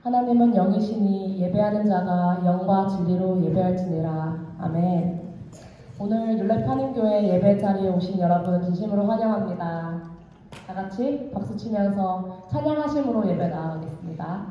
하나님은 영이시니 예배하는 자가 영과 진리로 예배할지니라. 아멘. 오늘 율랩하는교회 예배 자리에 오신 여러분 진심으로 환영합니다. 다 같이 박수 치면서 찬양하심으로 예배 나아가겠습니다.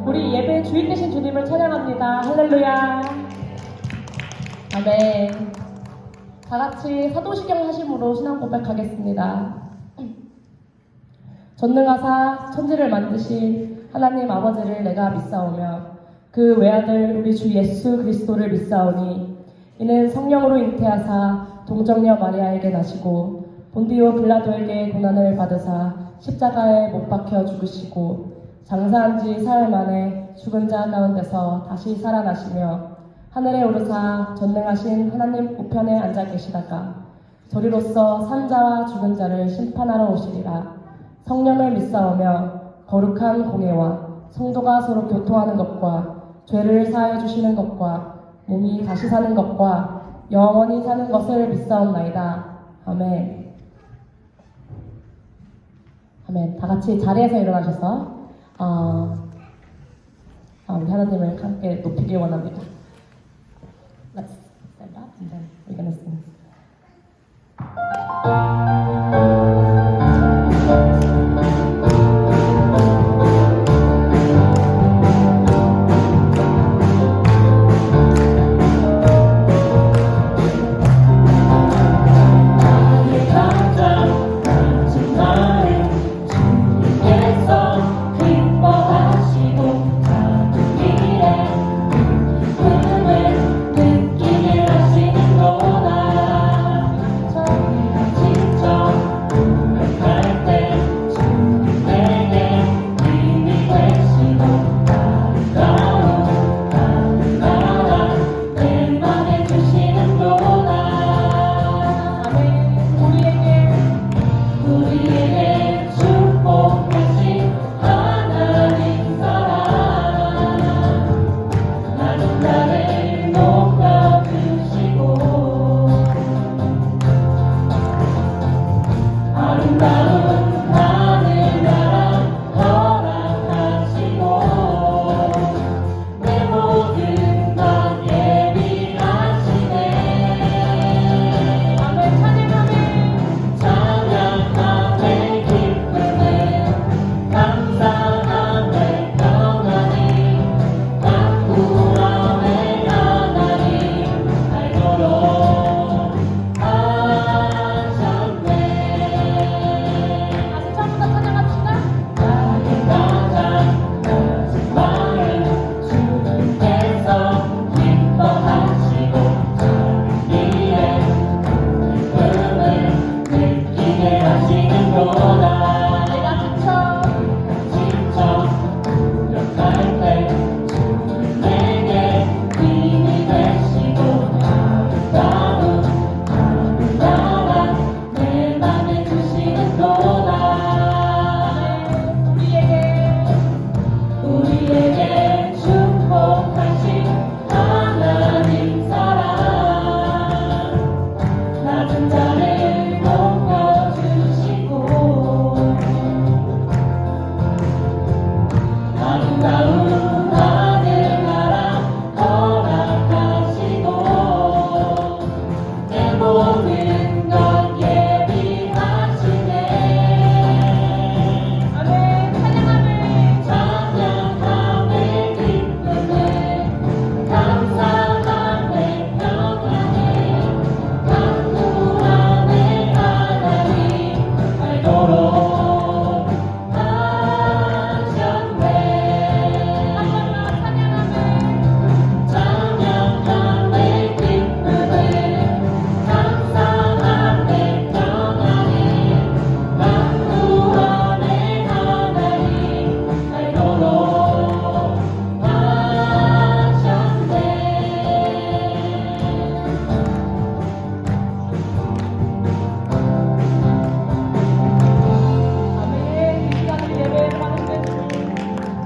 우리 예배의 주인 되신 주님을 찬양합니다. 할렐루야. 아멘. 다 같이 사도시경 하심으로 신앙 고백하겠습니다. 전능하사 천지를 만드신 하나님 아버지를 내가 믿사오며 그 외아들 우리 주 예수 그리스도를 믿사오니 이는 성령으로 잉태하사 동정녀 마리아에게 나시고 본디오 빌라도에게 고난을 받으사 십자가에 못 박혀 죽으시고 장사한 지 사흘 만에 죽은 자 가운데서 다시 살아나시며 하늘에 오르사 전능하신 하나님 우편에 앉아 계시다가 저리로서 산 자와 죽은 자를 심판하러 오시리라. 성령을 믿사오며 거룩한 공예와 성도가 서로 교통하는 것과 죄를 사하여 주시는 것과 몸이 다시 사는 것과 영원히 사는 것을 믿사옵나이다. 아멘. 아멘. 다 같이 자리에서 일어나셔서 우리 하나님을 함께 높이길 원합니다. We're gonna sing.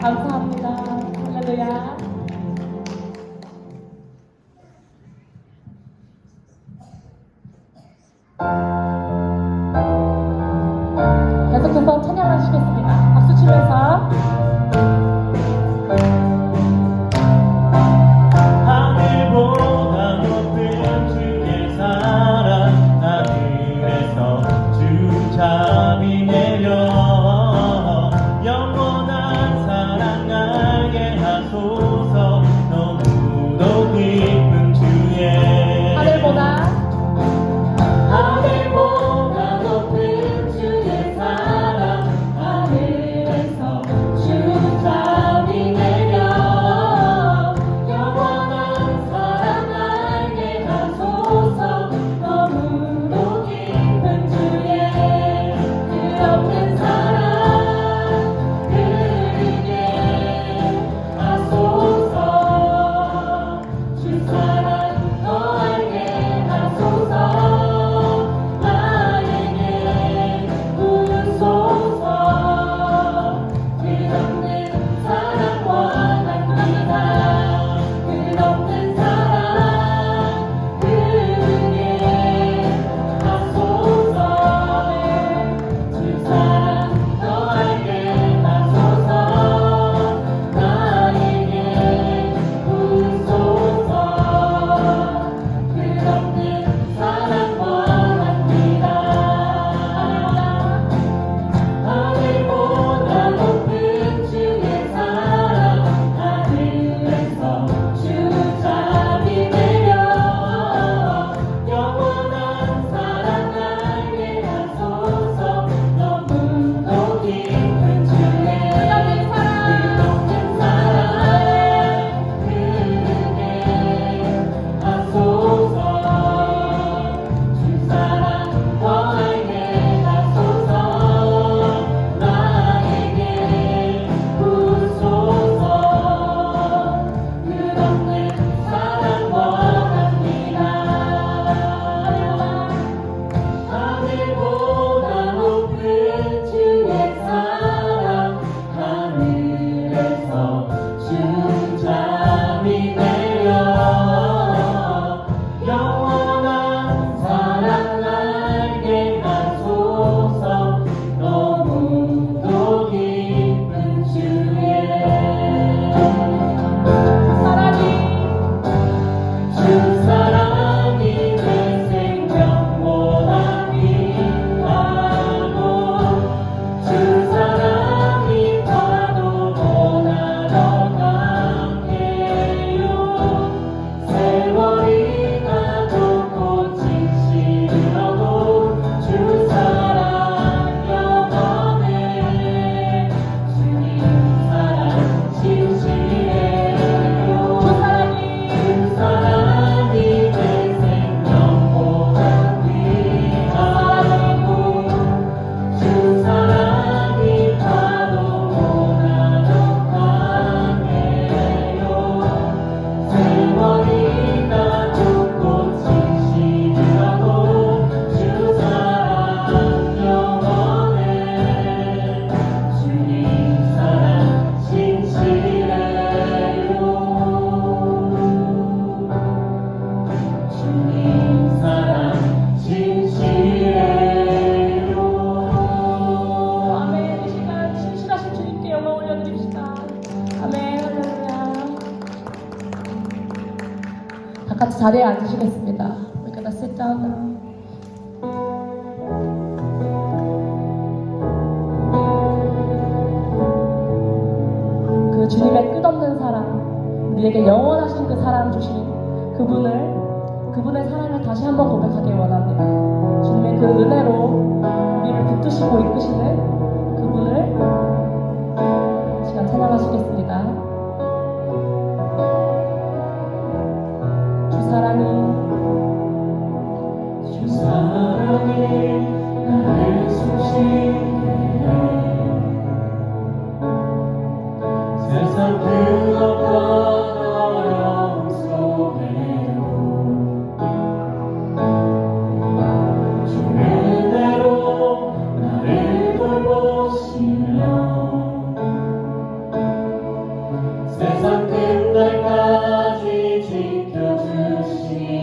감사합니다. 할렐루야. 계속해서 찬양하시겠습니다. 박수 치면서. 하늘보다 높은 주의 사랑 하늘에서 주 잠이 내려 영원한 사랑 알게 하소서. 너무도 깊은 주의 하늘보다 영원한 사랑 알게 하소서. 너무도 기쁜 주의 주 사랑이 내 생명보다 귀하고 주 사랑이 파도보다 더 강해요. 세월이 가도 꽃이 시들어도 주 사랑 영원해. 주님 사랑 진실해요. 주 사랑이 내 생명보다 귀하고 주 사랑이 파도보다 더 강해요. 세월이 가도 꽃이 시들어도 주 사랑 영원해. 주님 사랑 진실해요. 주님 사랑 진실해요. 아멘. 이 시간 신실하신 주님께 영광 올려드립시다. 아멘. 할렐루야. 다 같이 자리에 앉으시겠습니다. We're gonna sit down now. 그 주님의 끝없는 사랑, 우리에게 영원하신 그 사랑 주신 그분의 사랑을 다시 한번 고백하길 원합니다. 주님의 그 은혜로 우리를 붙드시고 이끄시는 그분을 시간 찬양하시겠습니다. 주 사랑이 나를 숨쉬게 해. 세상 그 어떤 어려움 속에도 주의 은혜로 나를 돌보시며 세상 끝날까지 지켜주시네.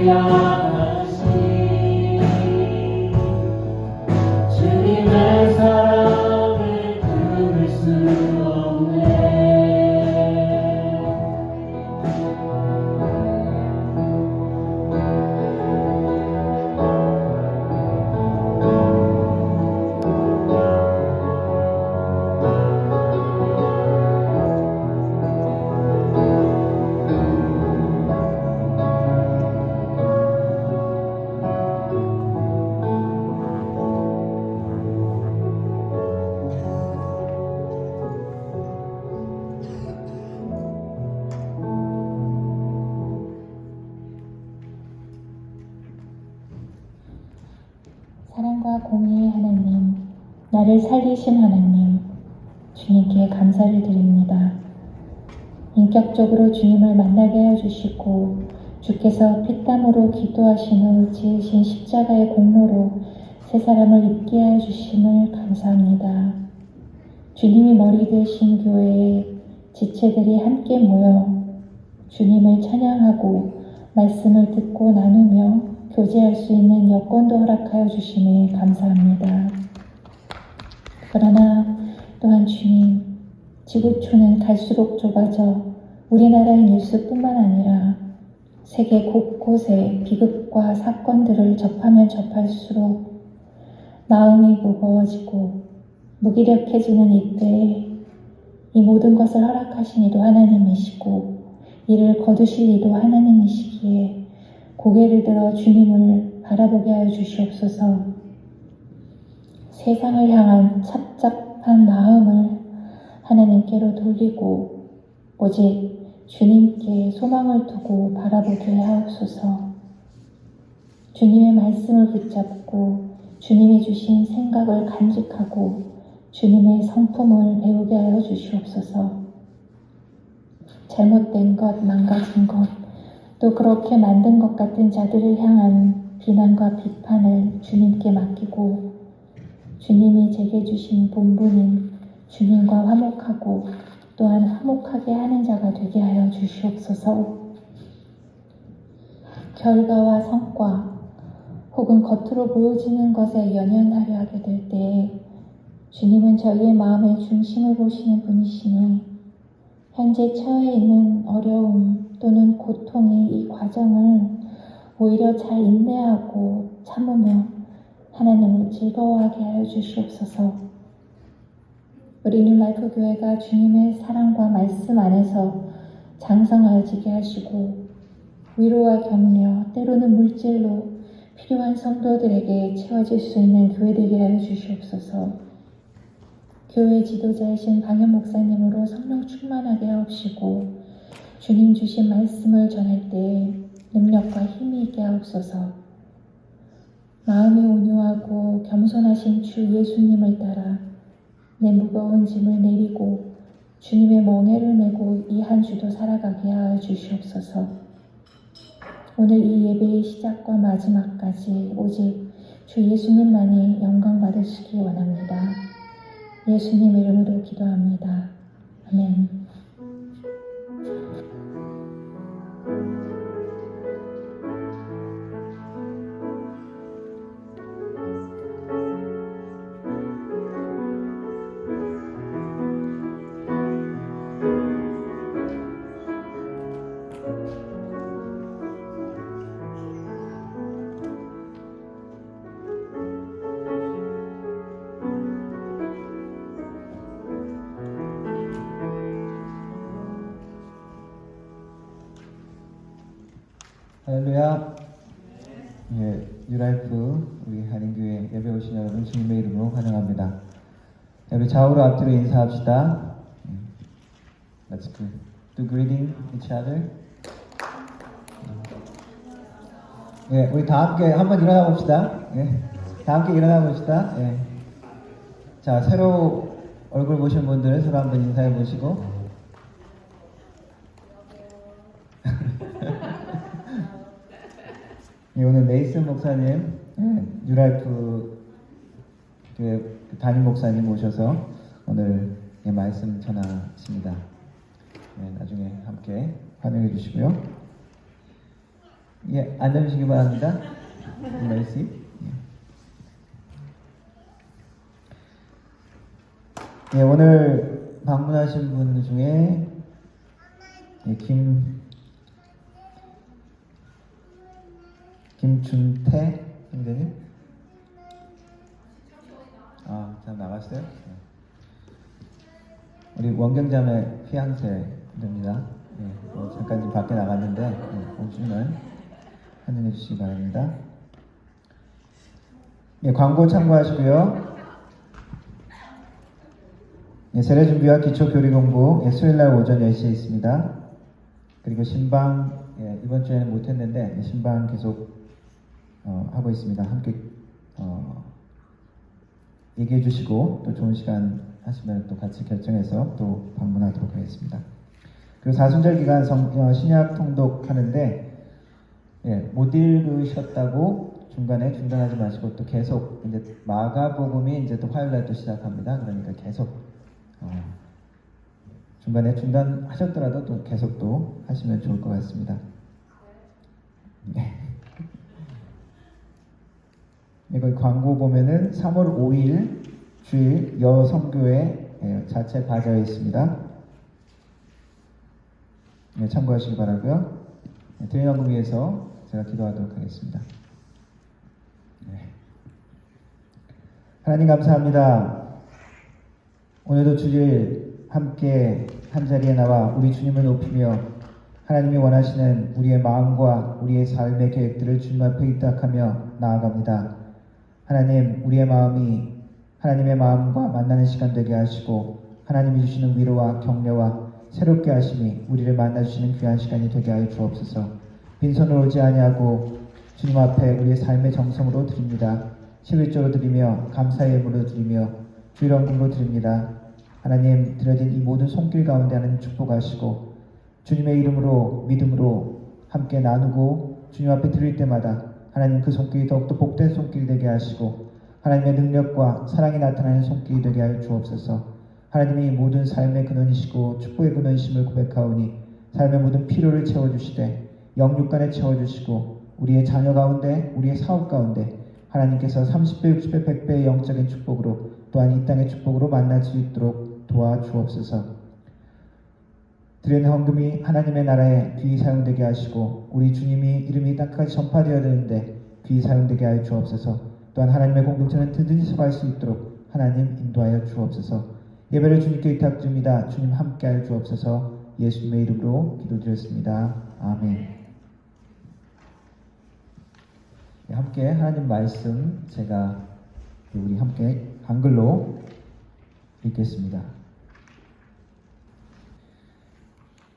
향하시 주님의 사랑을 끊을 수 없네. 사랑과 공의의 하나님, 나를 살리신 하나님, 주님께 감사를 드립니다. 인격적으로 주님을 만나게 하여 주시고 주께서 피땀으로 기도하신 후 지으신 십자가의 공로로 새 사람을 입게 하여 주심을 감사합니다. 주님이 머리 되신 교회에 지체들이 함께 모여 주님을 찬양하고 말씀을 듣고 나누며 교제할 수 있는 여건도 허락하여 주심에 감사합니다. 그러나 또한 주님, 지구촌은 갈수록 좁아져 우리나라의 뉴스뿐만 아니라 세계 곳곳의 비극과 사건들을 접하면 접할수록 마음이 무거워지고 무기력해지는 이때에 이 모든 것을 허락하신 이도 하나님이시고 이를 거두실 이도 하나님이시기에 고개를 들어 주님을 바라보게 하여 주시옵소서. 세상을 향한 착잡한 마음을 하나님께로 돌리고 오직 주님께 소망을 두고 바라보게 하옵소서. 주님의 말씀을 붙잡고 주님이 주신 생각을 간직하고 주님의 성품을 배우게 하여 주시옵소서. 잘못된 것, 망가진 것, 또 그렇게 만든 것 같은 자들을 향한 비난과 비판을 주님께 맡기고 주님이 제게 주신 본분인 주님과 화목하고 또한 화목하게 하는 자가 되게 하여 주시옵소서. 결과와 성과 혹은 겉으로 보여지는 것에 연연하려 하게 될 때에 주님은 저희의 마음의 중심을 보시는 분이시니 현재 처해 있는 어려움 또는 고통의 이 과정을 오히려 잘 인내하고 참으며 하나님을 즐거워하게 하여 주시옵소서. 우리 뉴라이프 교회가 주님의 사랑과 말씀 안에서 장성하여지게 하시고 위로와 격려, 때로는 물질로 필요한 성도들에게 채워질 수 있는 교회 되게 하여 주시옵소서. 교회 지도자이신 방현 목사님으로 성령 충만하게 하옵시고 주님 주신 말씀을 전할 때 능력과 힘이 있게 하옵소서. 마음이 온유하고 겸손하신 주 예수님을 따라 내 무거운 짐을 내리고 주님의 멍에를 메고 이 한 주도 살아가게 하여 주시옵소서. 오늘 이 예배의 시작과 마지막까지 오직 주 예수님만이 영광 받으시기 원합니다. 예수님 이름으로 기도합니다. 아멘. 할렐루야. 예, 뉴라이프 우리 한인교회 예배 오신 여러분 주님의 이름으로 환영합니다. 우리 좌우로 앞뒤로 인사합시다. Let's do greeting each other. 예, 우리 다 함께 한번 일어나 봅시다. 예, 다 함께 일어나 봅시다. 예. 자, 새로 얼굴 보신 분들 서로 한번 인사해 보시고. 예, 오늘 메이슨 목사님, 뉴라이프 교회 담임 목사님 모셔서 오늘 말씀 전하십니다. 나중에 함께 환영해 주시고요. 예, 앉아주시기 바랍니다. 메시. 예, 오늘 방문하신 분 중에 예, 김준태 형제님. 아, 참 나갔어요? 네. 우리 원경자매 피앙세입니다. 예, 잠깐 좀 밖에 나갔는데 예, 오시면 환영해 주시기 바랍니다. 예, 광고 참고하시고요. 예, 세례 준비와 기초 교리 공부 예, 수요일날 오전 10시에 있습니다. 그리고 신방 예, 이번 주에는 못했는데 예, 신방 계속 하고 있습니다. 함께 얘기해 주시고 또 좋은 시간 하시면 또 같이 결정해서 또 방문하도록 하겠습니다. 그리고 사순절 기간 신약 통독하는데 예, 못 읽으셨다고 중간에 중단하지 마시고 또 계속 이제 마가복음이 이제 또 화요일날 또 시작합니다. 그러니까 계속 중간에 중단하셨더라도 또 계속 또 하시면 좋을 것 같습니다. 네. 이거 광고 보면은 3월 5일 주일 여성교회 자체 바자에 있습니다. 네, 참고하시기 바라고요. 네, 드림왕국 위해서 제가 기도하도록 하겠습니다. 네. 하나님 감사합니다. 오늘도 주일 함께 한자리에 나와 우리 주님을 높이며 하나님이 원하시는 우리의 마음과 우리의 삶의 계획들을 주님 앞에 의탁하며 나아갑니다. 하나님, 우리의 마음이 하나님의 마음과 만나는 시간 되게 하시고 하나님이 주시는 위로와 격려와 새롭게 하심이 우리를 만나주시는 귀한 시간이 되게 하여 주옵소서. 빈손으로 오지 아니하고 주님 앞에 우리의 삶의 정성으로 드립니다. 11조로 드리며 감사의 예물로 드리며 주일 헌금으로 드립니다. 하나님, 드려진 이 모든 손길 가운데 하나님 축복하시고 주님의 이름으로 믿음으로 함께 나누고 주님 앞에 드릴 때마다 하나님 그 손길이 더욱더 복된 손길이 되게 하시고 하나님의 능력과 사랑이 나타나는 손길이 되게 하여 주옵소서. 하나님이 모든 삶의 근원이시고 축복의 근원이심을 고백하오니 삶의 모든 필요를 채워주시되 영육간에 채워주시고 우리의 자녀 가운데 우리의 사업 가운데 하나님께서 30배, 60배, 100배의 영적인 축복으로 또한 이 땅의 축복으로 만날 수 있도록 도와주옵소서. 드리는 헌금이 하나님의 나라에 귀히 사용되게 하시고 우리 주님이 이름이 땅까지 전파되어야 되는데 귀히 사용되게 하여 주옵소서. 또한 하나님의 공동체는 든든히 서갈 수 있도록 하나님 인도하여 주옵소서. 예배를 주님께 의탁드립니다. 주님 함께하여 주옵소서. 예수님의 이름으로 기도드렸습니다. 아멘. 함께 하나님 말씀 제가 우리 함께 한글로 읽겠습니다.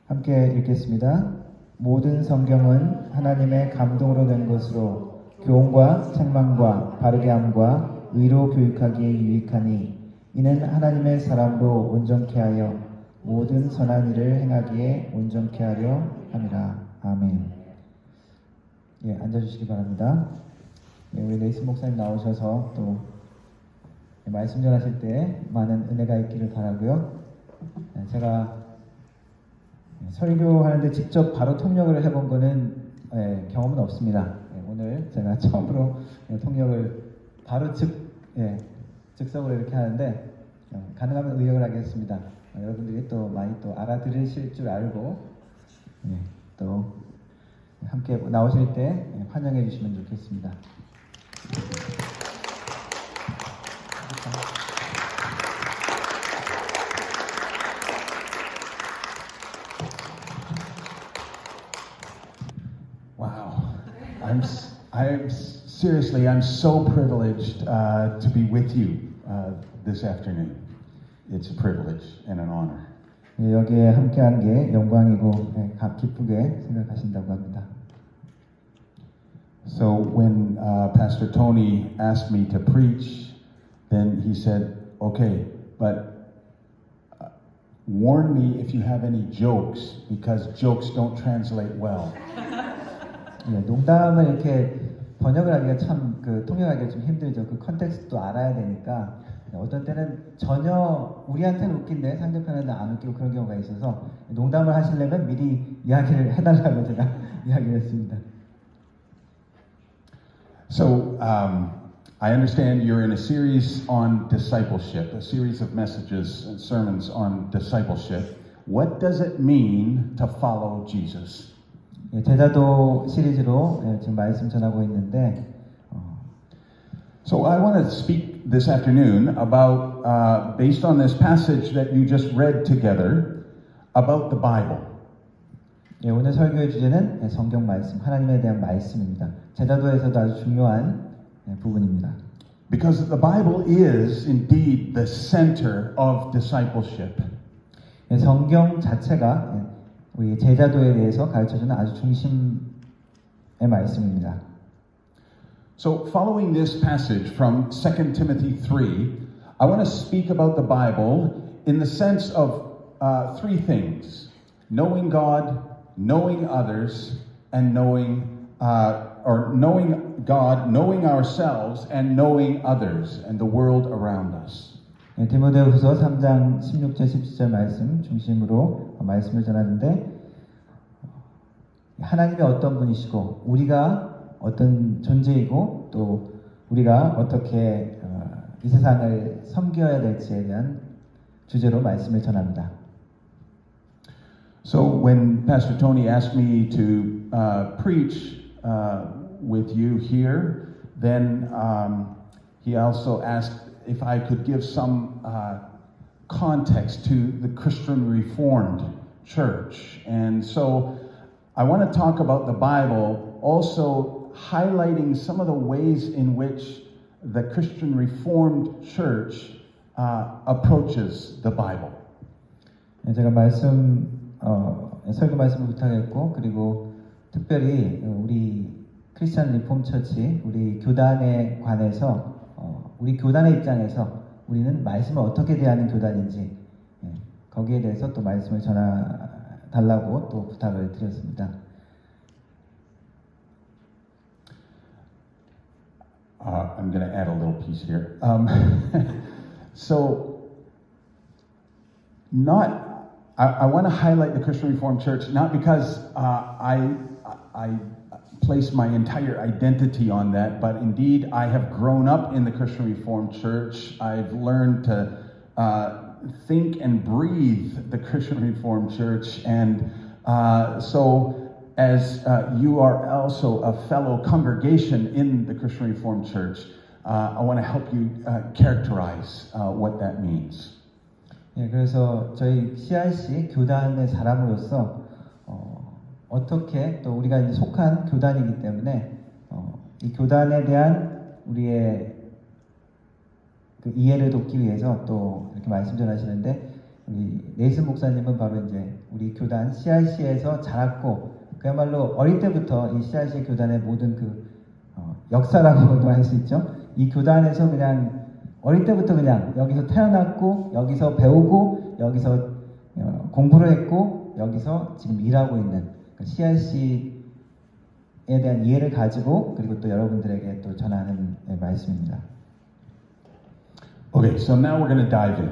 함께 읽겠습니다. 모든 성경은 하나님의 감동으로 된 것으로 교훈과 책망과 바르게 함과 의로 교육하기에 유익하니 이는 하나님의 사람으로 온전케 하여 모든 선한 일을 행하기에 온전케 하려 함이라. 아멘. 예, 앉아주시기 바랍니다. 예, 우리 레이스 목사님 나오셔서 또 말씀 전하실 때 많은 은혜가 있기를 바라고요. 예, 제가 설교하는데 직접 바로 통역을 해본 거는 경험은 없습니다. 오늘 제가 처음으로 통역을 바로 즉석으로 이렇게 하는데 가능하면 의역을 하겠습니다. 여러분들이 또 많이 또 알아들으실 줄 알고 또 함께 나오실 때 환영해 주시면 좋겠습니다. I'm so privileged to be with you this afternoon. It's a privilege and an honor. 여기에 함께한 게 영광이고 기쁘게 생각하신다고 합니다. So when Pastor Tony asked me to preach, then he said, "Okay, but warn me if you have any jokes because jokes don't translate well." 농담을 이렇게 번역을 하기가 참 통역하기가 좀 힘들죠. 그 컨텍스트도 알아야 되니까 어떤 때는 전혀 우리한테는 웃긴데 상대편에는 안 웃기고 그런 경우가 있어서 농담을 하시려면 미리 이야기를 해달라고 제가 이야기를 했습니다. So, I understand you're in a series on discipleship, a series of messages and sermons on discipleship. What does it mean to follow Jesus? 예, 제자도 시리즈로 지금 말씀 전하고 있는데 So I want to speak this afternoon about, based on this passage that you just read together, about the Bible. 예, 오늘 설교의 주제는 성경 말씀, 하나님에 대한 말씀입니다. 제자도에서도 아주 중요한 부분입니다. Because the Bible is indeed the center of discipleship. 예, 성경 자체가 우리 제자도에 대해서 가르쳐주는 아주 중심의 말씀입니다. So, following this passage from 2 Timothy 3, I want to speak about the Bible in the sense of three things: knowing God, knowing others, and knowing God, knowing ourselves, and knowing others and the world around us. 예, 디모데후서 3장 16절 17절 말씀 중심으로 말씀을 전하는데 하나님이 어떤 분이시고 우리가 어떤 존재이고 또 우리가 어떻게 이 세상을 섬겨야 될지에 대한 주제로 말씀을 전합니다. So when Pastor Tony asked me to preach with you here, then he also asked if I could give some context to the Christian Reformed Church. And so I want to talk about the Bible, also highlighting some of the ways in which the Christian Reformed Church approaches the Bible. 제가 설교 말씀을 부탁했고 그리고 특별히 우리 크리스찬 리폼 처치 우리 교단에 관해서 우리 교단의 입장에서 우리는 말씀을 어떻게 대하는 교단인지 거기에 대해서 또 말씀을 전해달라고 또 부탁을 드렸습니다. I'm going to add a little piece here. So, I want to highlight the Christian Reformed Church, not because I place my entire identity on that, but indeed I have grown up in the Christian Reformed Church. I've learned to think and breathe the Christian Reformed Church, and so as you are also a fellow congregation in the Christian Reformed Church, I want to help you characterize what that means. 예, 그래서 저희 CRC 교단의 사람으로서 어떻게 또 우리가 이제 속한 교단이기 때문에 이 교단에 대한 우리의 그 이해를 돕기 위해서 또 이렇게 말씀 전하시는데 우리 네이슨 목사님은 바로 이제 우리 교단 CRC에서 자랐고 그야말로 어릴 때부터 이 CRC 교단의 모든 그 역사라고도 할 수 있죠. 이 교단에서 그냥 어릴 때부터 그냥 여기서 태어났고 여기서 배우고 여기서 공부를 했고 여기서 지금 일하고 있는 CRC에 대한 이해를 가지고 그리고 또 여러분들에게 또 전하는 말씀입니다. Okay, so now we're going to dive in.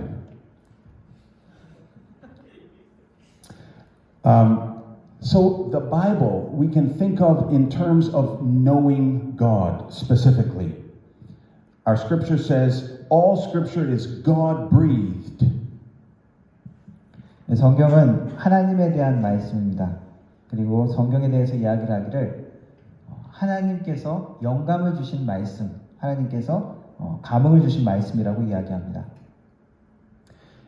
So the Bible we can think of in terms of knowing God specifically. Our scripture says all scripture is God-breathed. 성경은 하나님에 대한 말씀입니다. 그리고 성경에 대해서 이야기를 하기를 하나님께서 영감을 주신 말씀, 하나님께서 감흥을 주신 말씀이라고 이야기합니다.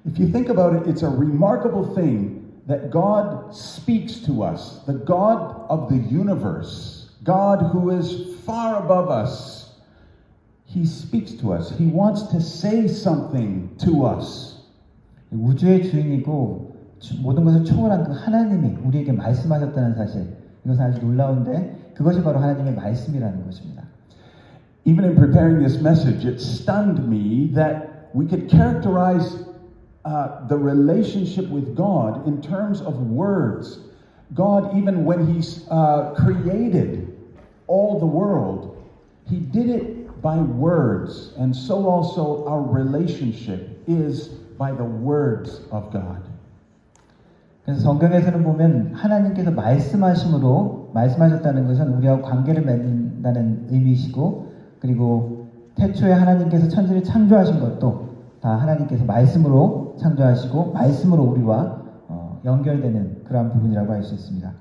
If you think about it, it's a remarkable thing that God speaks to us, the God of the universe, God who is far above us. He speaks to us. He wants to say something to us. 우주의 주인이고 모든 것을 초월한 그 하나님이 우리에게 말씀하셨다는 사실, 이것은 아주 놀라운데 그것이 바로 하나님의 말씀이라는 것입니다. Even in preparing this message, it stunned me that we could characterize the relationship with God in terms of words. God, even when He created all the world, He did it by words, and so also our relationship is by the words of God. 그래서 성경에서는 보면 하나님께서 말씀하심으로 말씀하셨다는 것은 우리와 관계를 맺는다는 의미이시고 그리고 태초에 하나님께서 천지를 창조하신 것도 다 하나님께서 말씀으로 창조하시고 말씀으로 우리와 연결되는 그러한 부분이라고 할 수 있습니다.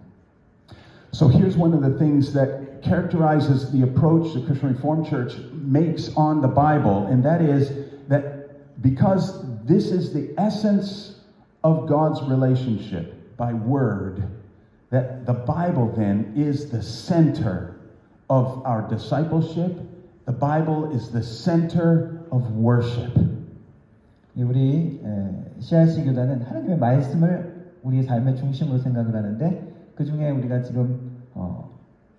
So here's one of the things that characterizes the approach the Christian Reformed Church makes on the Bible, and that is that because this is the essence of God's relationship by word, that the Bible then is the center of our discipleship. The Bible is the center of worship. 우리 CRC 교단은 하나님의 말씀을 우리의 삶의 중심으로 생각을 하는데 그 중에 우리가 지금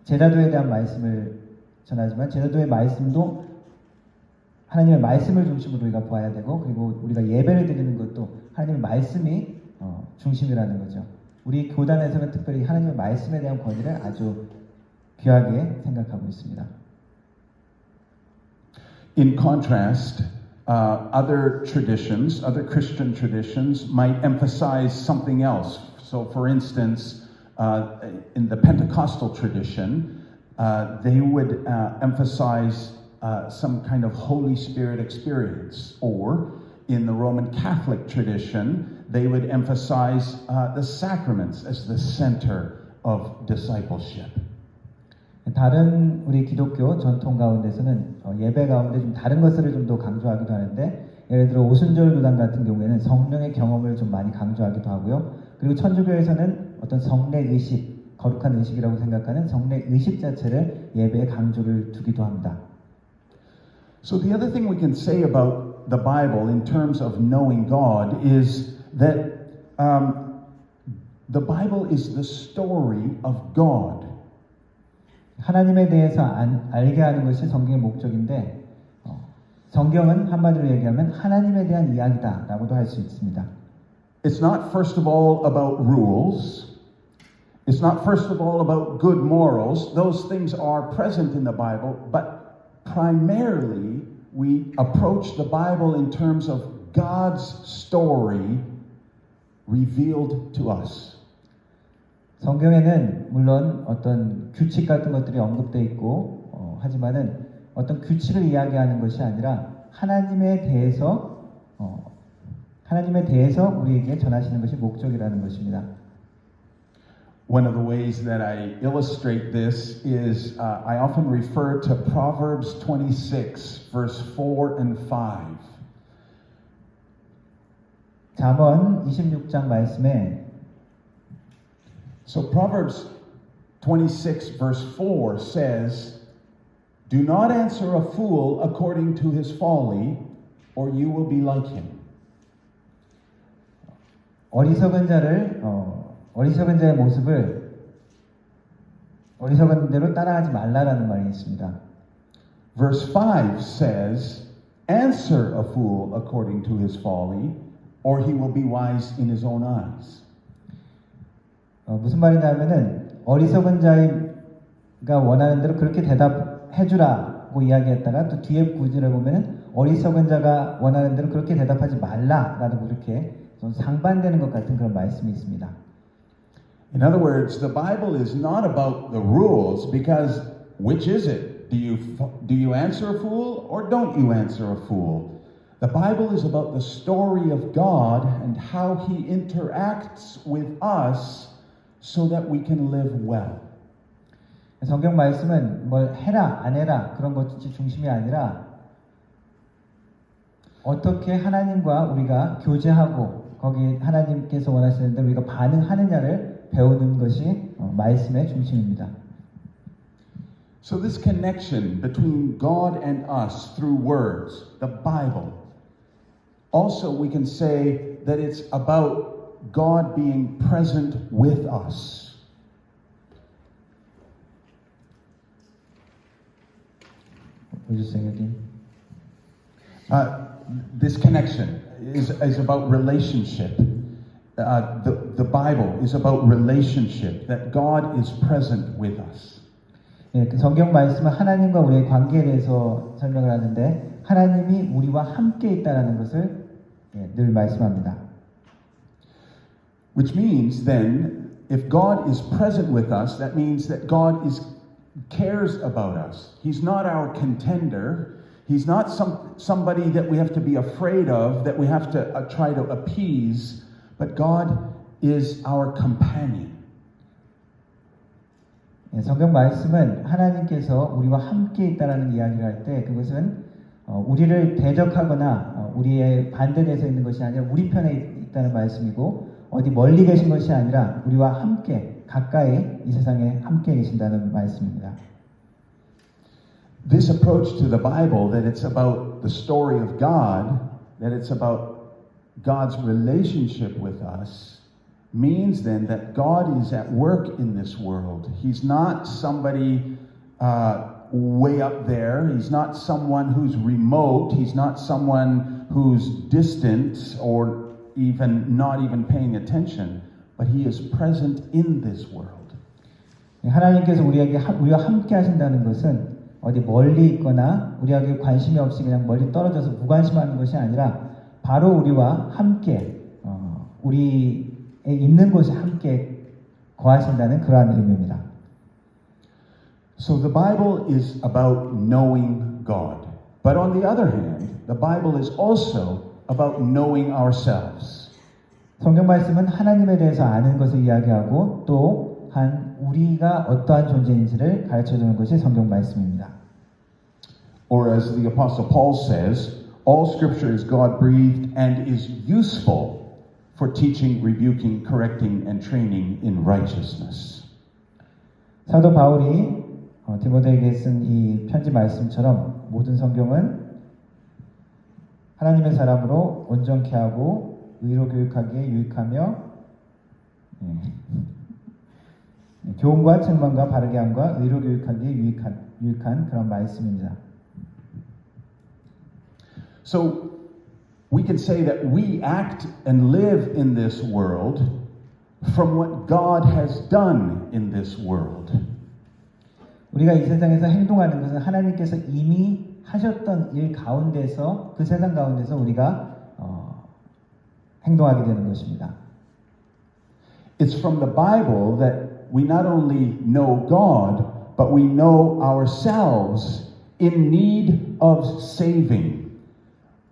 제자도에 대한 말씀을 전하지만 제자도의 말씀도 하나님의 말씀을 중심으로 우리가 보아야 되고 그리고 우리가 예배를 드리는 것도 하나님의 말씀이 중심이라는 거죠. 우리 교단에서는 특별히 하나님의 말씀에 대한 권위를 아주 귀하게 생각하고 있습니다. In contrast, other traditions, other Christian traditions might emphasize something else. So, for instance, in the Pentecostal tradition, they would emphasize some kind of Holy Spirit experience. Or in the Roman Catholic tradition, they would emphasize the sacraments as the center of discipleship. 다른 우리 기독교 전통 가운데서는 예배 가운데 좀 다른 것을 좀 더 강조하기도 하는데 예를 들어 오순절 교단 같은 경우에는 성령의 경험을 좀 많이 강조하기도 하고요. 그리고 천주교에서는 어떤 성례 의식, 거룩한 의식이라고 생각하는 성례 의식 자체를 예배에 강조를 두기도 합니다. So the other thing we can say about the Bible in terms of knowing God is that the Bible is the story of God. 하나님에 대해서 알게 하는 것이 성경의 목적인데 성경은 한마디로 얘기하면 하나님에 대한 이야기다라고도 할 수 있습니다. It's not first of all about rules. It's not first of all about good morals. Those things are present in the Bible, but primarily we approach the Bible in terms of God's story revealed to us. 성경에는 물론 어떤 규칙 같은 것들이 언급되어 있고 하지만은 어떤 규칙을 이야기하는 것이 아니라 하나님에 대해서 우리에게 전하시는 것이 목적이라는 것입니다. One of the ways that I illustrate this is I often refer to Proverbs 26, verse 4 and 5. 잠언 26장 말씀에 So Proverbs 26, verse 4 says, "Do not answer a fool according to his folly, or you will be like him." 어리석은 자의 모습을 어리석은 대로 따라하지 말라라는 말이 있습니다. Verse 5 says, "Answer a fool according to his folly, or he will be wise in his own eyes." 무슨 말이냐면은 어리석은 자가 원하는 대로 그렇게 대답해주라고 이야기했다가 또 뒤에 구절을 보면은 어리석은 자가 원하는 대로 그렇게 대답하지 말라라고 그렇게 좀 상반되는 것 같은 그런 말씀이 있습니다. In other words, the Bible is not about the rules because which is it? Do you answer a fool or don't you answer a fool? The Bible is about the story of God and how he interacts with us so that we can live well. 성경 말씀은 뭘 해라 안 해라 그런 것이 중심이 아니라 어떻게 하나님과 우리가 교제하고 거기 하나님께서 원하시는 대로 우리가 반응하느냐를 배우는 것이 말씀의 중심입니다. So this connection between God and us through words, the Bible. Also we can say that it's about God being present with us. Would you sing again? This connection is about relationship. The Bible is about relationship, that God is present with us. 예, 그 성경 말씀은 하나님과 우리의 관계에 대해서 설명을 하는데 하나님이 우리와 함께 있다는 것을 늘 말씀합니다. Which means then, if God is present with us, that means that God is cares about us. He's not our contender. He's not somebody that we have to be afraid of, that we have to try to appease, but God is our companion. 예, 성경 말씀은 하나님께서 우리와 함께 있다라는 이야기를 할 때 그것은 우리를 대적하거나 우리의 반대되어 있는 것이 아니라 우리 편에 있다는 말씀이고 어디 멀리 계신 것이 아니라 우리와 함께 가까이 이 세상에 함께 계신다는 말씀입니다. This approach to the Bible, that it's about the story of God, that it's about God's relationship with us, means then that God is at work in this world. He's not somebody way up there. He's not someone who's remote. He's not someone who's distant or even not even paying attention. But he is present in this world. 하나님께서 우리와 함께 하신다는 것은 어디 멀리 있거나 우리에게 관심이 없이 그냥 멀리 떨어져서 무관심하는 것이 아니라 바로 우리와 함께 우리의 있는 곳에 함께 거하신다는 그러한 의미입니다. So the Bible is about knowing God. But on the other hand, the Bible is also about knowing ourselves. 성경 말씀은 하나님에 대해서 아는 것을 이야기하고 또한 우리가 어떠한 존재인지를 가르쳐주는 것이 성경 말씀입니다. Or as the Apostle Paul says, all Scripture is God-breathed and is useful for teaching, rebuking, correcting, and training in righteousness. 사도 바울이 디모데에게 쓴 이 편지 말씀처럼 모든 성경은 하나님의 사람으로 온전케 하고 의로 교육하기에 유익하며 교훈과 책망과 바르게 함과 의로 교육하기에 유익한 그런 말씀입니다. So we can say that we act and live in this world from what God has done in this world. 우리가 이 세상에서 행동하는 것은 하나님께서 이미 하셨던 일 가운데서 그 세상 가운데서 우리가 행동하게 되는 것입니다. It's from the Bible that we not only know God, but we know ourselves in need of saving.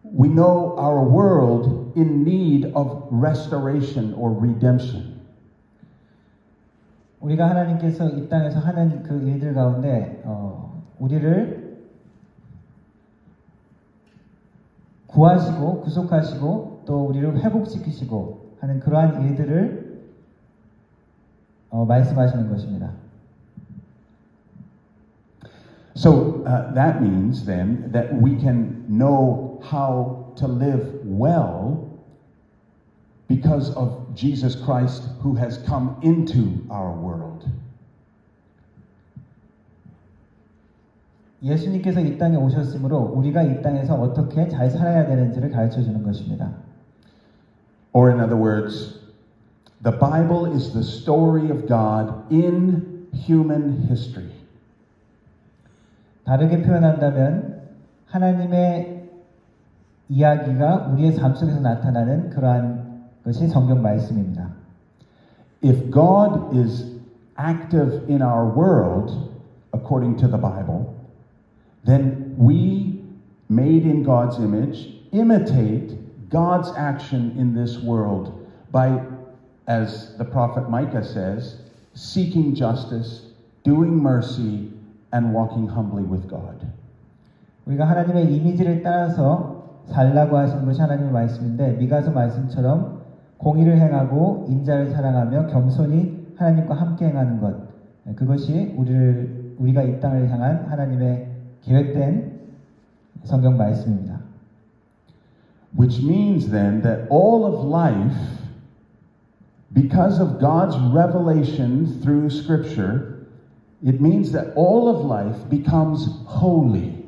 We know our world in need of restoration or redemption. 우리가 하나님께서 이 땅에서 하는 그 일들 가운데 우리를 구하시고 구속하시고 또 우리를 회복시키시고 하는 그러한 일들을 말씀하시는 것입니다. So that means then that we can know how to live well because of Jesus Christ who has come into our world. 예수님께서 이 땅에 오셨으므로 우리가 이 땅에서 어떻게 잘 살아야 되는지를 가르쳐 주는 것입니다. Or in other words, the Bible is the story of God in human history. 다르게 표현한다면 하나님의 이야기가 우리의 삶 속에서 나타나는 그러한 것이 성경 말씀입니다. If God is active in our world, according to the Bible, then we, made in God's image, imitate God's action in this world by, as the prophet Micah says, seeking justice, doing mercy, and walking humbly with God. 우리가 하나님의 이미지를 따라서 살라고 하신 것이 하나님의 말씀인데 미가서 말씀처럼 공의를 행하고 인자를 사랑하며 겸손히 하나님과 함께 행하는 것 그것이 우리가 이 땅을 향한 하나님의 계획된 성경 말씀입니다. Which means then that all of life, because of God's revelation through Scripture, it means that all of life becomes holy.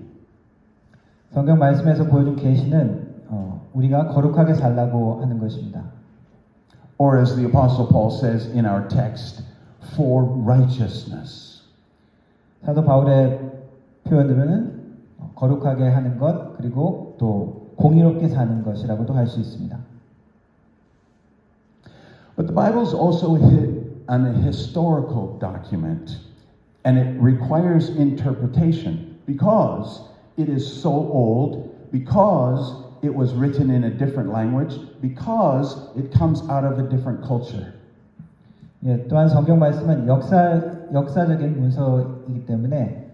성경 말씀에서 보여준 계시는 우리가 거룩하게 살라고 하는 것입니다. Or as the Apostle Paul says in our text, for righteousness. 사도 바울의 표현으로는 거룩하게 하는 것 그리고 또 공의롭게 사는 것이라고도 할 수 있습니다. But the Bible is also an historical document. And it requires interpretation because it is so old, because it was written in a different language, because it comes out of a different culture. 예, 또한 성경 말씀은 역사적인 문서이기 때문에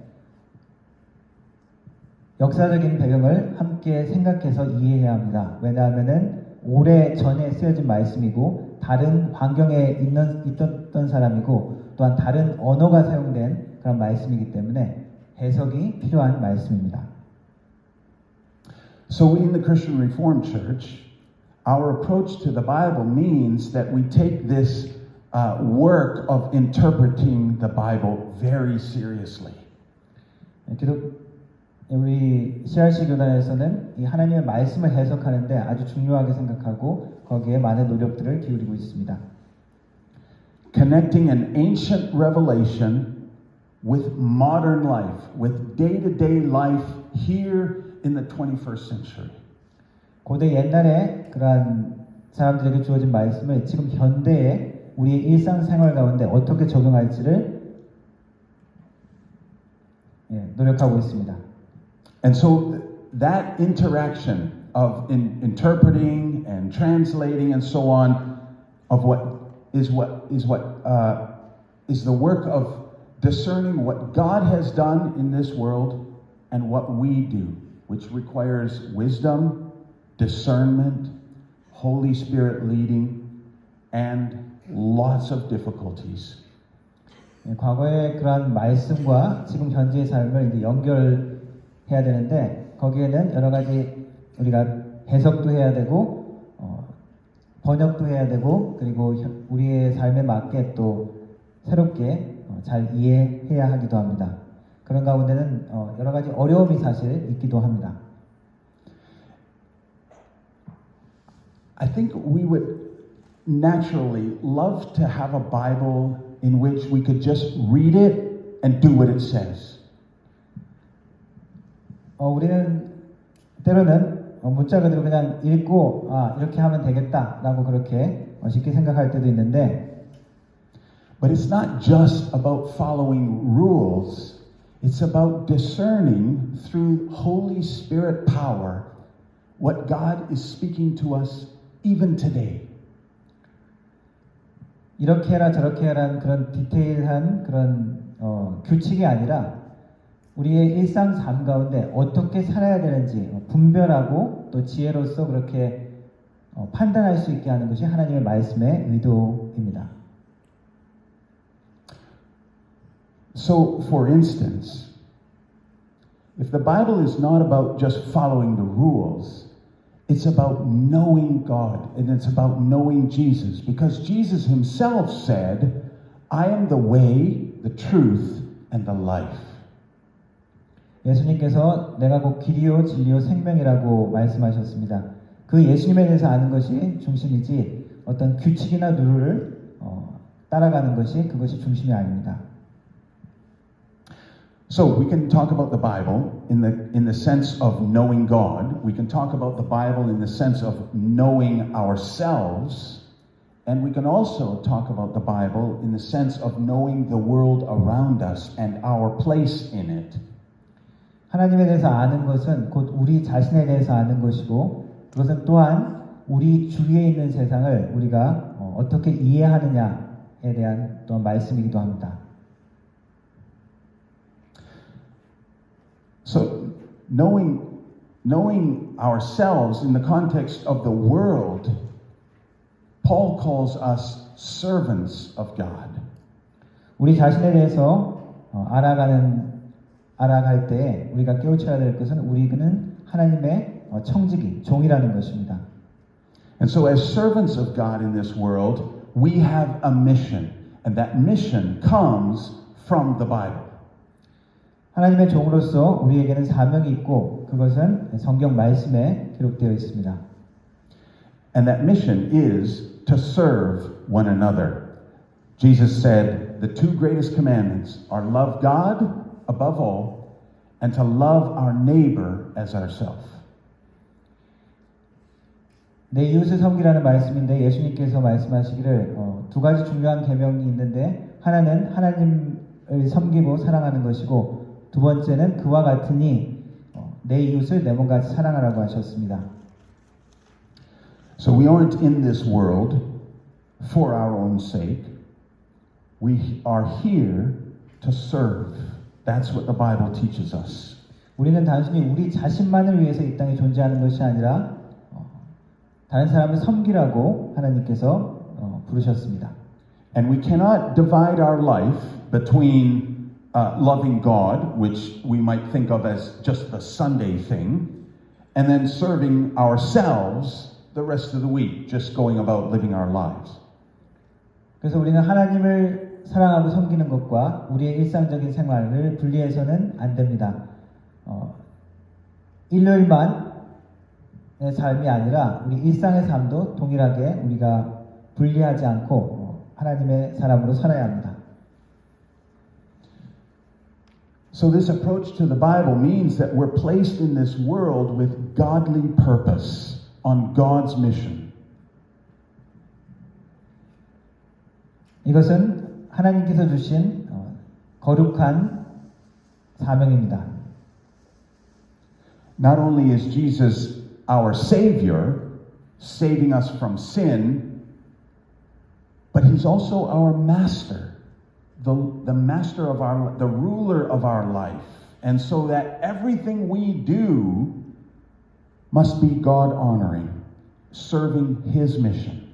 역사적인 배경을 함께 생각해서 이해해야 합니다. 왜냐하면은 오래 전에 쓰여진 말씀이고 다른 환경에 있던 사람이고 또한 다른 언어가 사용된 그런 말씀이기 때문에 해석이 필요한 말씀입니다. So in the Christian Reformed Church, our approach to the Bible means that we take this work of interpreting the Bible very seriously. 우리 CRC 교단에서는 이 하나님의 말씀을 해석하는데 아주 중요하게 생각하고 거기에 많은 노력들을 기울이고 있습니다. Connecting an ancient revelation with modern life, with day-to-day life here in the 21st century. 고대 옛날에 그러한 사람들에게 주어진 말씀을 지금 현대에 우리의 일상생활 가운데 어떻게 적용할지를 노력하고 있습니다. And so that interaction of interpreting and translating and so on of is the work of discerning what God has done in this world and what we do, which requires wisdom, discernment, Holy Spirit leading, and lots of difficulties. 과거의 그러한 말씀과 지금 현재의 삶을 이제 연결해야 되는데 거기에는 여러 가지 우리가 해석도 해야 되고 번역도 해야 되고 그리고 우리의 삶에 맞게 또 새롭게 잘 이해해야 하기도 합니다. 그런 가운데는 여러 가지 어려움이 사실 있기도 합니다. I think we would naturally love to have a Bible in which we could just read it and do what it says. 우리는 때로는 문자 그대로 그냥 읽고 이렇게 하면 되겠다라고 그렇게 쉽게 생각할 때도 있는데 But it's not just about following rules. It's about discerning through Holy Spirit power what God is speaking to us even today. 이렇게 해라 저렇게 해라는 그런 디테일한 그런 규칙이 아니라 우리의 일상 삶 가운데 어떻게 살아야 되는지 분별하고 또 지혜로서 그렇게 판단할 수 있게 하는 것이 하나님의 말씀의 의도입니다. So, for instance, if the Bible is not about just following the rules, it's about knowing God and it's about knowing Jesus. Because Jesus himself said, I am the way, the truth, and the life. 예수님께서 내가 곧 길이요 진리요 생명이라고 말씀하셨습니다. 그 예수님에 대해서 아는 것이 중심이지 어떤 규칙이나 룰을 따라가는 것이 그것이 중심이 아닙니다. So we can talk about the Bible in the sense of knowing God. We can talk about the Bible in the sense of knowing ourselves. And we can also talk about the Bible in the sense of knowing the world around us and our place in it. 하나님에 대해서 아는 것은 곧 우리 자신에 대해서 아는 것이고 그것은 또한 우리 주위에 있는 세상을 우리가 어떻게 이해하느냐에 대한 또한 말씀이기도 합니다. So knowing ourselves in the context of the world, Paul calls us servants of God. 우리 자신에 대해서 알아갈 때 우리가 깨우쳐야 될 것은 우리는 하나님의 청지기, 종이라는 것입니다. And so as servants of God in this world, we have a mission, and that mission comes from the Bible. 하나님의 종으로서 우리에게는 사명이 있고 그것은 성경 말씀에 기록되어 있습니다. And that mission is to serve one another. Jesus said, the two greatest commandments are love God above all and to love our neighbor as ourselves. 내 이웃을 섬기라는 말씀인데 예수님께서 말씀하시기를 두 가지 중요한 계명이 있는데 하나는 하나님 섬기고 사랑하는 것이고 두 번째는 그와 같으니 내 이웃을 내 몸같이 사랑하라고 하셨습니다. So we aren't in this world for our own sake. We are here to serve. That's what the Bible teaches us. 우리는 단순히 우리 자신만을 위해서 이 땅에 존재하는 것이 아니라 다른 사람을 섬기라고 하나님께서 부르셨습니다. And we cannot divide our life between loving God, which we might think of as just the Sunday thing, and then serving ourselves the rest of the week, just going about living our lives. 그래서 우리는 하나님을 사랑하고 섬기는 것과 우리의 일상적인 생활을 분리해서는 안 됩니다. 일요일만의 삶이 아니라 우리 일상의 삶도 동일하게 우리가 분리하지 않고 하나님의 사람으로 살아야 합니다. So this approach to the Bible means that we're placed in this world with godly purpose on God's mission. 이것은 하나님께서 주신 거룩한 사명입니다. Not only is Jesus our Savior, saving us from sin, but He's also our Master, the Master of the ruler of our life. And so that everything we do must be God-honoring, serving His mission.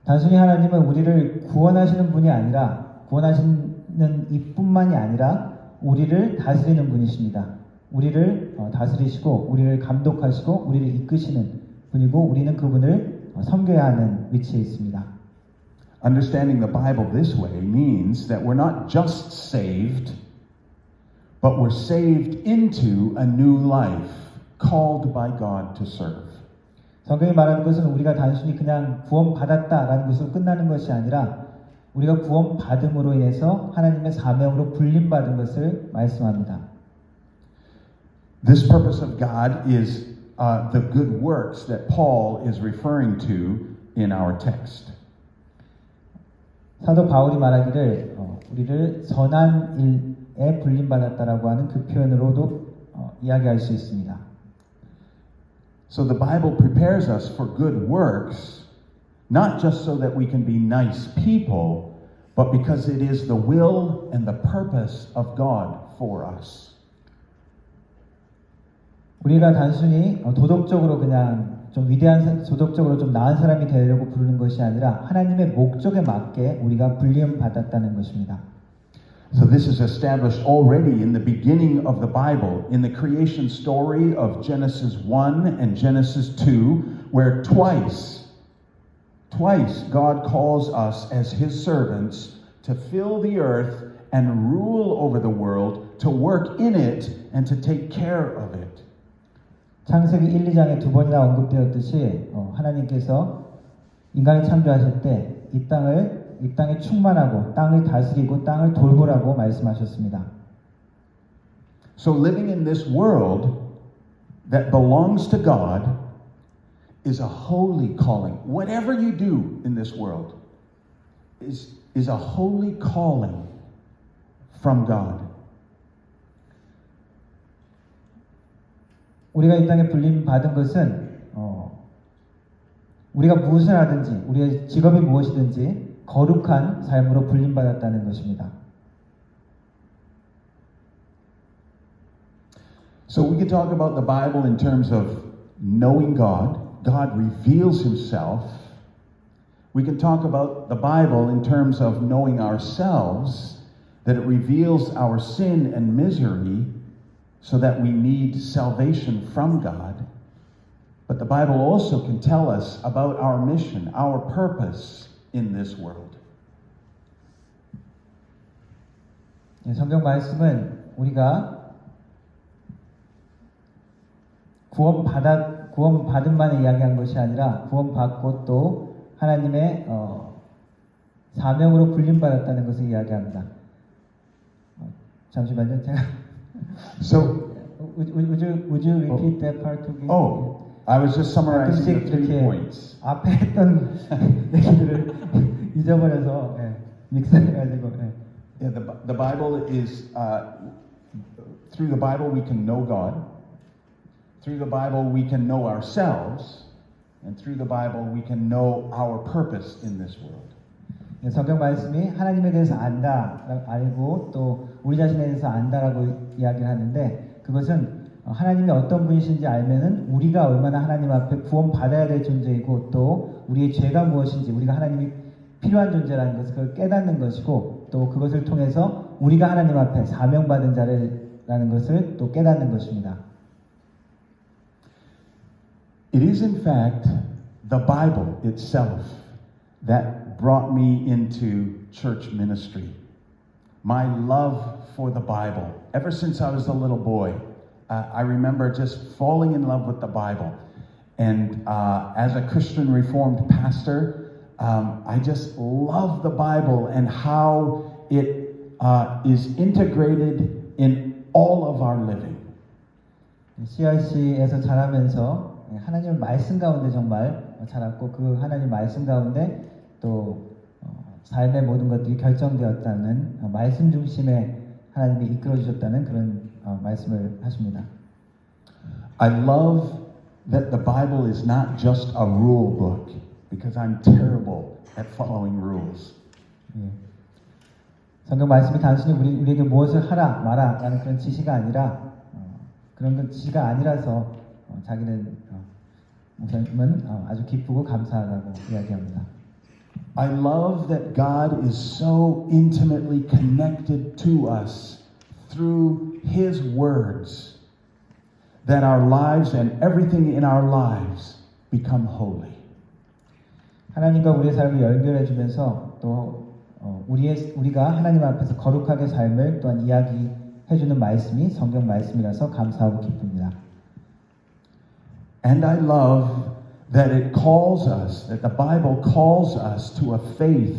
단순히 하나님은 우리를 구원하시는 분이 아니라 구원하시는 이뿐만이 아니라 우리를 다스리는 분이십니다. 우리를 다스리시고 우리를 감독하시고 우리를 이끄시는 분이고 우리는 그분을 섬겨야 하는 위치에 있습니다. Understanding the Bible this way means that we're not just saved, but we're saved into a new life called by God to serve. 성경이 말하는 것은 우리가 단순히 그냥 구원받았다라는 것으로 끝나는 것이 아니라 우리가 구원받음으로 인해서 하나님의 사명으로 불림받은 것을 말씀합니다. This purpose of God is the good works that Paul is referring to in our text. 사도 바울이 말하기를 우리를 선한 일에 불림받았다라고 하는 그 표현으로도 이야기할 수 있습니다. So the Bible prepares us for good works, not just so that we can be nice people, but because it is the will and the purpose of God for us. 우리가 단순히 도덕적으로 그냥 좀 위대한 도덕적으로 좀 나은 사람이 되려고 부르는 것이 아니라 하나님의 목적에 맞게 우리가 불림 받았다는 것입니다. So this is established already in the beginning of the Bible, in the creation story of Genesis 1 and Genesis 2, where twice God calls us as His servants to fill the earth and rule over the world, to work in it and to take care of it. 창세기 1, 2장에 두 번이나 언급되었듯이 하나님께서 인간을 창조하실 때 이 땅에 충만하고 땅을 다스리고 땅을 돌보라고 말씀하셨습니다. So living in this world that belongs to God is a holy calling. Whatever you do in this world is a holy calling from God. 우리가 이 땅에 불림 받은 것은 우리가 무엇을 하든지 우리의 직업이 무엇이든지 거룩한 삶으로 불림 받았다는 것입니다. So we can talk about the Bible in terms of knowing God. God reveals Himself. We can talk about the Bible in terms of knowing ourselves, that it reveals our sin and misery so that we need salvation from God. But the Bible also can tell us about our mission, our purpose in this world. 성경 말씀은 우리가 구원받음만을 이야기한 것이 아니라 구원받고 또 하나님의 사명으로 불림받았다는 것을 이야기합니다. 잠시만요. 제가 So, would you repeat that part again? oh, I was just summarizing the 3 이렇게 points. 앞에 했던 얘기들을 잊어버려서 믹스해가지고 Yeah, the Bible is, through the Bible we can know God. Through the Bible we can know ourselves. And through the Bible we can know our purpose in this world. 성경 말씀이 하나님에 대해서 안다, 알고 또 우리 자신에 대해서 안다라고 이야기를 하는데 그것은 하나님이 어떤 분이신지 알면은 우리가 얼마나 하나님 앞에 구원받아야 될 존재이고 또 우리의 죄가 무엇인지 우리가 하나님이 필요한 존재라는 것을 그걸 깨닫는 것이고 또 그것을 통해서 우리가 하나님 앞에 사명받은 자라는 것을 또 깨닫는 것입니다. It is in fact the Bible itself that brought me into church ministry. My love for the Bible. Ever since I was a little boy, I remember just falling in love with the Bible. And as a Christian Reformed pastor, I just love the Bible and how it is integrated in all of our living. CRC에서 자라면서 하나님의 말씀 가운데 정말 자랐고 그 하나님 말씀 가운데 또 삶의 모든 것들이 결정되었다는 말씀 중심의 하나님이 이끌어 주셨다는 그런 말씀을 하십니다. I love that the Bible is not just a rule book because I'm terrible at following rules. 성경 말씀이 단순히 우리에게 무엇을 하라 마라라는 그런 지시가 아니라 그런 지시가 아니라서 자기는 목사님은 아주 기쁘고 감사하다고 이야기합니다. I love that God is so intimately connected to us through His words that our lives and everything in our lives become holy. 하나님과 우리의 삶을 연결해 주면서 또 우리가 하나님 앞에서 거룩하게 삶을 또한 이야기해 주는 말씀이 성경 말씀이라서 감사하고 기쁩니다. And I love that it calls us, that the Bible calls us to a faith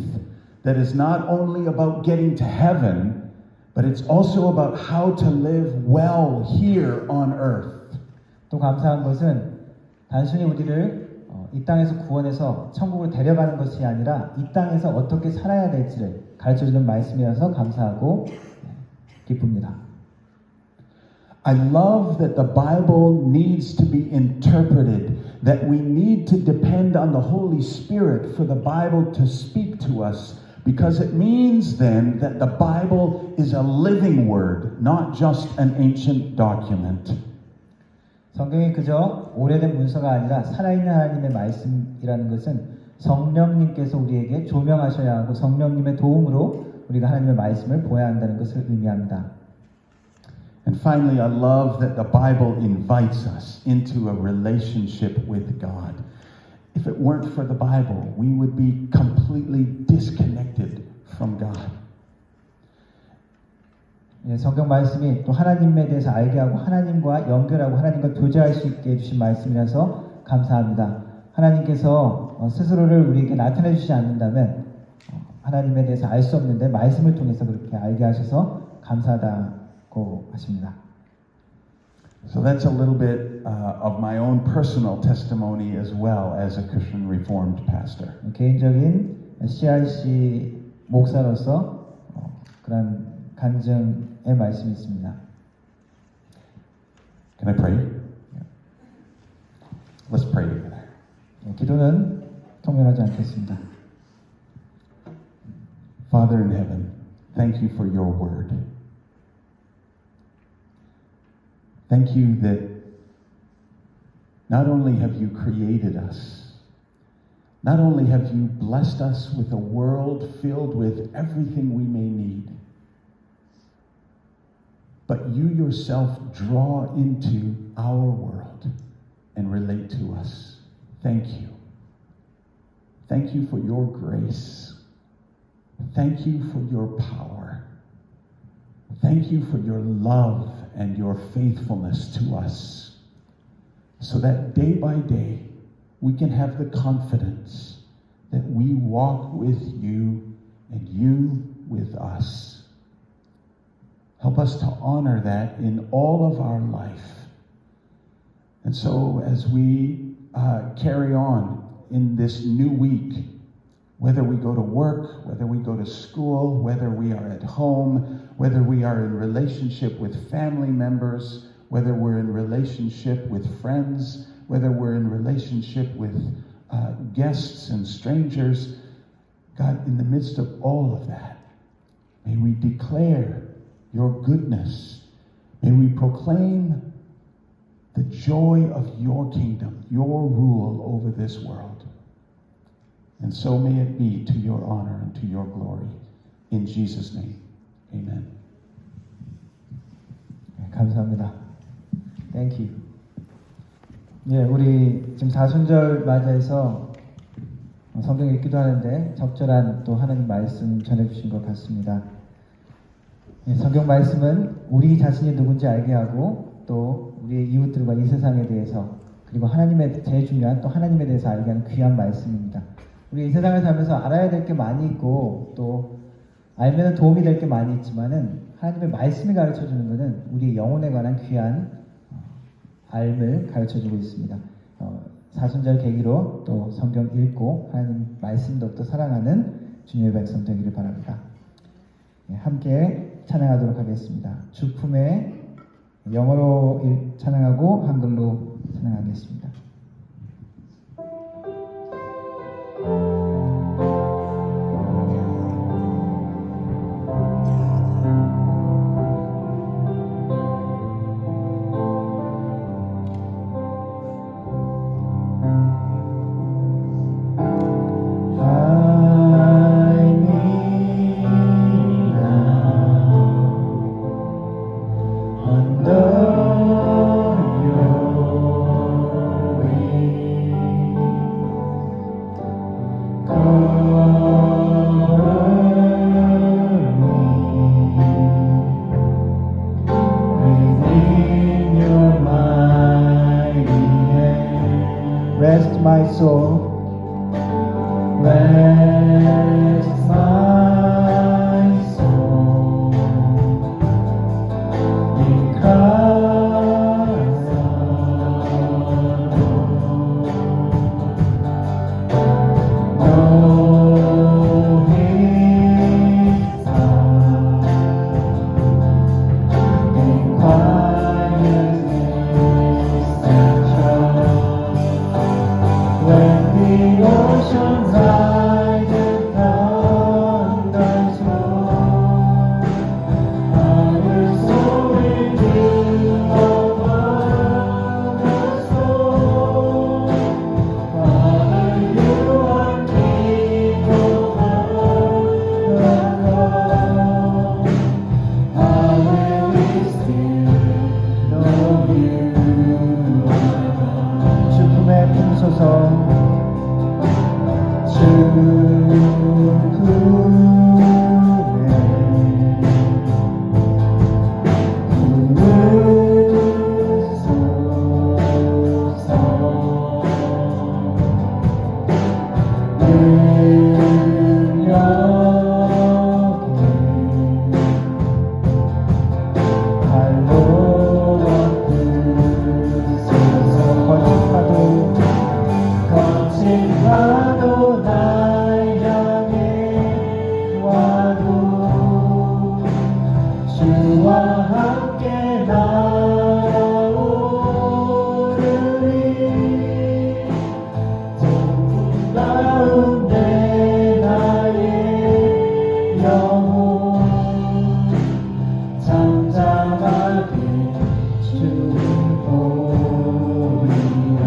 that is not only about getting to heaven, but it's also about how to live well here on earth. 또 감사한 것은 단순히 우리를 이 땅에서 구원해서 천국을 데려가는 것이 아니라 이 땅에서 어떻게 살아야 될지를 가르쳐주는 말씀이라서 감사하고 기쁩니다. I love that the Bible needs to be interpreted, that we need to depend on the Holy Spirit for the Bible to speak to us, because it means then that the Bible is a living word, not just an ancient document. 성경이 그저 오래된 문서가 아니라 살아있는 하나님의 말씀이라는 것은 성령님께서 우리에게 조명하셔야 하고 성령님의 도움으로 우리가 하나님의 말씀을 보아야 한다는 것을 의미합니다. And finally, I love that the Bible invites us into a relationship with God. If it weren't for the Bible, we would be completely disconnected from God. 성경 말씀이 또 하나님에 대해서 알게 하고 하나님과 연결하고 하나님과 교제할 수 있게 해주신 말씀이라서 감사합니다. 하나님께서 스스로를 우리에게 나타내 주시지 않는다면 하나님에 대해서 알 수 없는데 말씀을 통해서 그렇게 알게 하셔서 감사하다고 하십니다. So that's a little bit of my own personal testimony as well as a Christian Reformed pastor. 개인적인 CRC 목사로서 그런 간증의 말씀이 있습니다. Can I pray? Let's pray together. 기도는 통렬하지 않겠습니다. Father in heaven, thank you for your word. Thank you that not only have you created us, not only have you blessed us with a world filled with everything we may need, but you yourself draw into our world and relate to us. Thank you. Thank you for your grace. Thank you for your power. Thank you for your love and your faithfulness to us, so that day by day we can have the confidence that we walk with you and you with us. Help us to honor that in all of our life. And so as we carry on in this new week, Whether we go to work, whether we go to school, whether we are at home, whether we are in relationship with family members, whether we're in relationship with friends, whether we're in relationship with guests and strangers, God, in the midst of all of that, may we declare your goodness. May we proclaim the joy of your kingdom, your rule over this world. And so may it be to your honor and to your glory. In Jesus' name, amen. 네, 감사합니다. Thank you. 예, 우리 지금 사순절 맞이해서 성경 읽기도 하는데 적절한 또 하나님 말씀 전해주신 것 같습니다. 예, 성경 말씀은 우리 자신이 누군지 알게 하고 또 우리의 이웃들과 이 세상에 대해서 그리고 하나님의 제일 중요한 또 하나님에 대해서 알게 하는 귀한 말씀입니다. 우리 이 세상을 살면서 알아야 될 게 많이 있고 또 알면 도움이 될 게 많이 있지만은 하나님의 말씀이 가르쳐주는 것은 우리의 영혼에 관한 귀한 알을 가르쳐주고 있습니다. 사순절 계기로 또 성경 읽고 하나님 말씀 더욱더 사랑하는 주님의 백성 되기를 바랍니다. 네, 함께 찬양하도록 하겠습니다. 주품에 영어로 찬양하고 한글로 찬양하겠습니다. Rest my soul, rest my soul in Christ alone. Know His love in quietness and trust. When the ocean rises thunders roll, I will soar into above the storm. Father, you are King over the world. I will be still, know you are God. 주품에 품소서 거칠파도 날 향해 와도 주와 함께 날아오르리. 동풍 가운데 나의 영혼 잠잠하게 주를 보리라.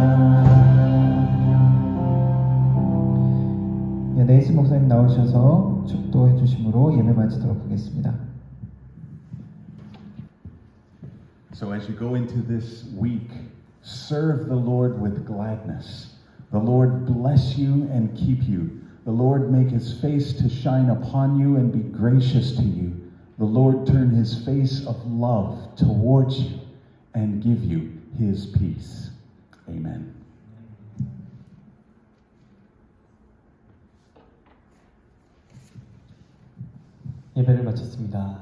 네이스 목사님 나오셔서 축도해 주심으로 예배 마치도록 하겠습니다. So as you go into this week, serve the Lord with gladness. The Lord bless you and keep you. The Lord make his face to shine upon you and be gracious to you. The Lord turn his face of love towards you and give you his peace. Amen. 예배를 마쳤습니다.